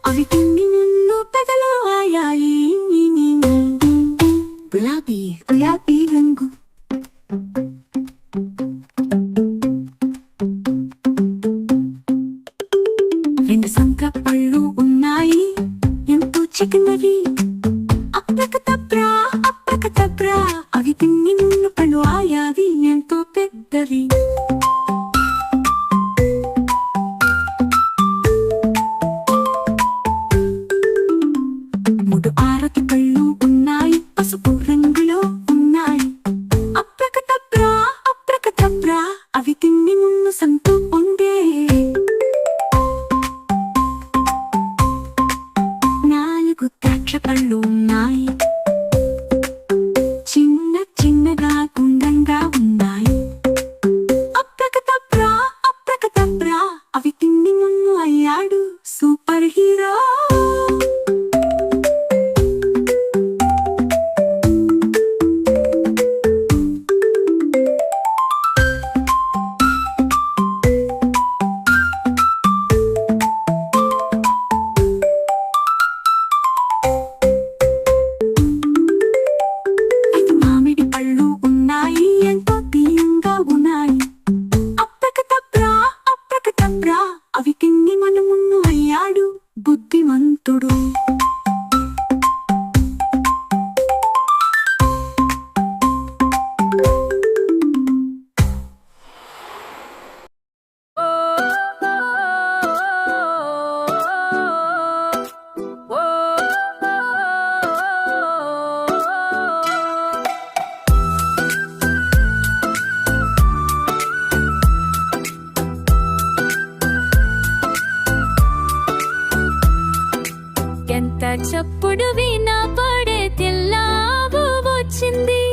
అవి తిని నన్ను పెదలో ఆయాయి. గులాబీ గులాబీ రంగు రెండు సంక పళ్ళు ఉన్నాయి, ఎంతో చిన్నవి. అప్రకతబ్రా అప్రకతబ్రా, అవి తిని నన్ను పళ్ళు ఆయావి, ఎంతో పెద్దవి. మూడు ఆరతి పళ్ళు ఉన్నాయి, పసుపు రంగులో ఉన్నాయి. అప్రకతబ్రా అప్రకతబ్రా, అవి తిని నన్ను సంతు పొందే. నాలుగు ద్రాక్ష పళ్ళు ఉన్నాయి, చిన్న చిన్నగా గుండంగా ఉన్నాయి. అప్రకతబ్రా అప్రకతబ్రా, అవి తిని నన్ను అయ్యాడు సూపర్ హీరో. మామిడి పళ్ళు ఉన్నాయి, ఎంతో తీయంగా ఉన్నాయి. అప్రకతబ్రా అప్రకతబ్రా, అవి తిని మనమున్ను అయ్యాడు బుద్ధిమంతుడు. ఎంత చప్పుడు వినపడే తెల్లావు వచ్చింది,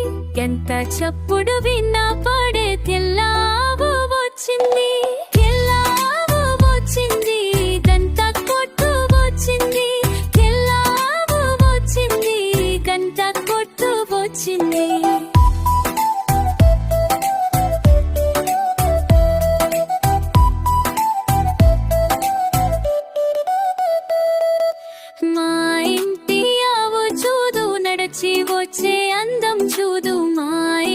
ఎంత చప్పుడు వినపడే తెల్లావు వచ్చింది. తెల్లావు వచ్చింది, గంట కొట్టు వచ్చింది. తెల్లావు వచ్చింది, గంట కొట్టు వచ్చింది. మా ఇంటి ఆవు చూడు, నడిచి వచ్చే అందం చూడు. మా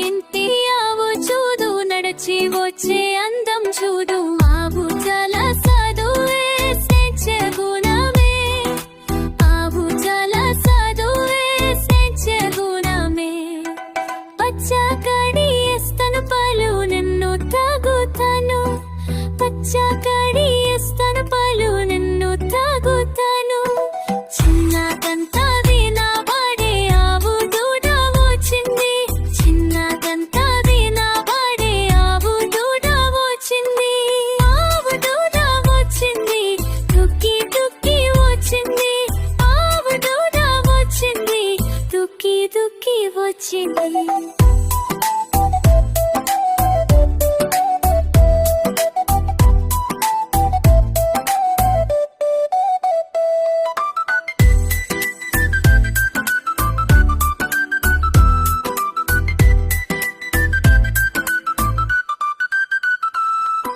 ఇంటి ఆవు చూడు, నడిచి వచ్చే అందం చూడు. ఆవు చాలా సాధువే, స్వేచ్ఛ గుణమే. ఆవు చాలా సాధువే, స్వేచ్ఛ గుణమే. పచ్చ కడియేస్తాను పాలు, నిన్ను తాగుతాను. పచ్చ కడియేస్తాను పాలు, నిన్ను తాగుతాను. చిన్నదంత వినబడే ఆవు దూడ వచ్చింది, చిన్నదంత వినబడే ఆవు దూడ వచ్చింది. ఆవు దూడ వచ్చింది, దుక్కి దుక్కి వచ్చింది. ఆవు దూడ వచ్చింది, దుక్కి దుక్కి వచ్చింది.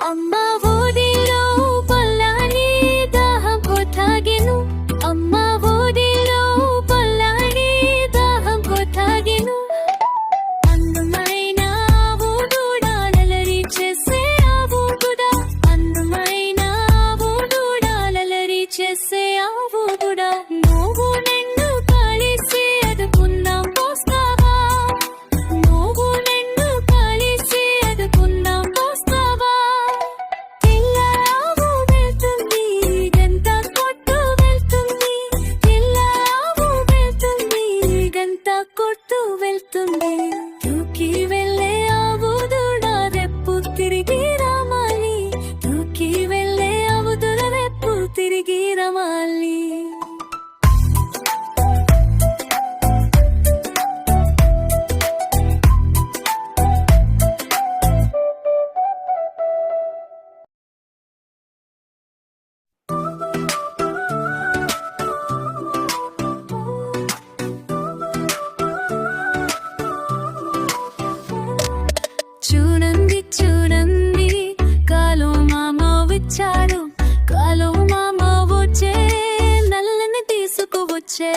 అమ్మ ఊదిలో పొల్లాని దాహం పోతాగెను. అమ్మ ఊదిలో పొల్లాని దాహం పోతాగెను. అందమైన ఆవు దూడ, అలరి చేసే ఆవు దూడ. అందమైన ఆవు దూడ, అలరి చేసే ఆవు దూడ. నువ్వు నన్ను కలిసి అదుకుందాం పోస్తావా? నువ్వు నన్ను కలిసి అదుకుందాం పోస్తావా? తెల్లావు వెళ్తుంది, గంట కొట్టు వెళ్తుంది. తెల్లావు వెళ్తుంది, గంట కొట్టు వెళ్తుంది. దూకి వెళ్ళే ఆవు దూడ, రెప్పు తిరిగి రామాలి. దూకి వెళ్ళే ఆవు దూడ, రెప్పు తిరిగి రామాలి. చూడండి చూడండి, కాలు మామ వచ్చాడు. కాలు మామ వచ్చే తీసుకొచ్చే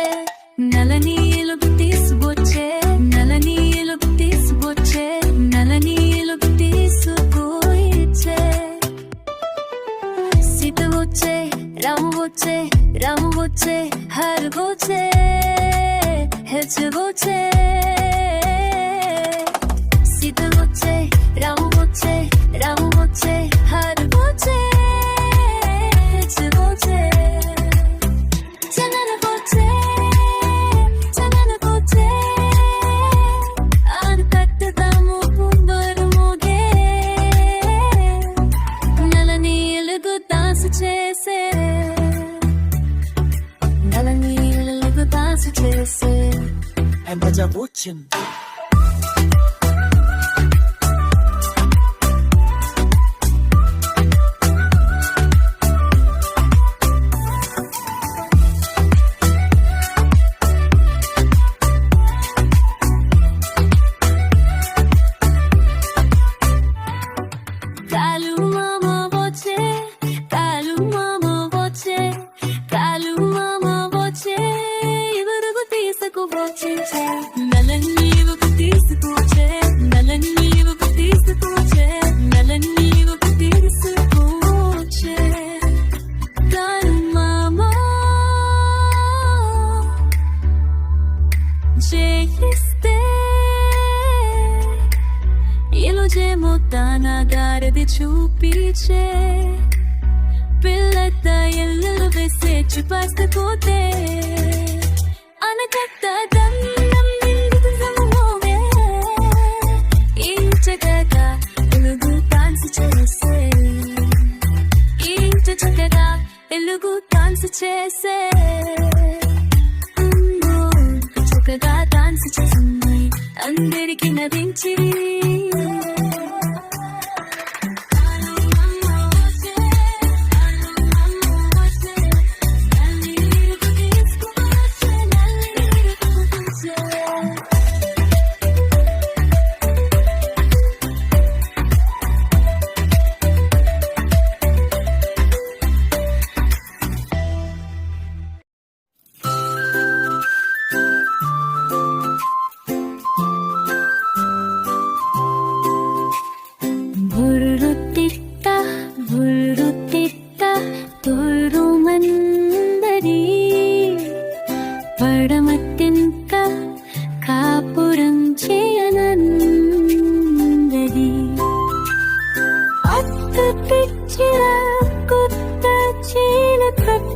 నలని ఎలుగు తీసుకొచ్చే నలని ఎలుగు తీసుకొచ్చే నలని ఎలుగు తీసుకొచ్చే సీత వచ్చే రాము వచ్చే రాము వచ్చే హరు వచ్చే హెచ్చు వచ్చే సీత వచ్చే రాము వచ్చే రాము వచ్చే హరు వచ్చే హెచ్చు వచ్చే జనన వచ్చే జనన వచ్చే ఆరు కట్టుదాము పువ్వులు మోగే నలని ఎలుగు దాసు చేసే నలని ఎలుగు దాసు చేసే En Bajavuchin. కాలు మామ వచ్చే కాలు మామ వచ్చే కాలు మామ వచ్చే ఇవరుగు తీసుకువచ్చే నలన్నీవుకు తీసుకొచ్చే నలన్నీవుకు తీసుకొచ్చే నలన్నీవుకు తీసుకొచ్చే కాలు మామ చేయిస్తే ఎలుజేమో తన గారది చూపించే పిల్లత ఎల్లు వేసే చూపాస్తపోతే అనకట్ట దండం నిండుకు సమూహమే ఇంత చక్కగా ఎలుగు డాన్స్ చేసే ఇంత చక్కగా ఎలుగు డాన్స్ చేసే చక్కగా డాన్స్ చేసింది అందరికి నవ్వించి బుర్రుతిట్ట తోరుమందరి పడమత్యంక కాపురం చేయనందరి అత్త తెచ్చిన కొత్త చీల కట్ట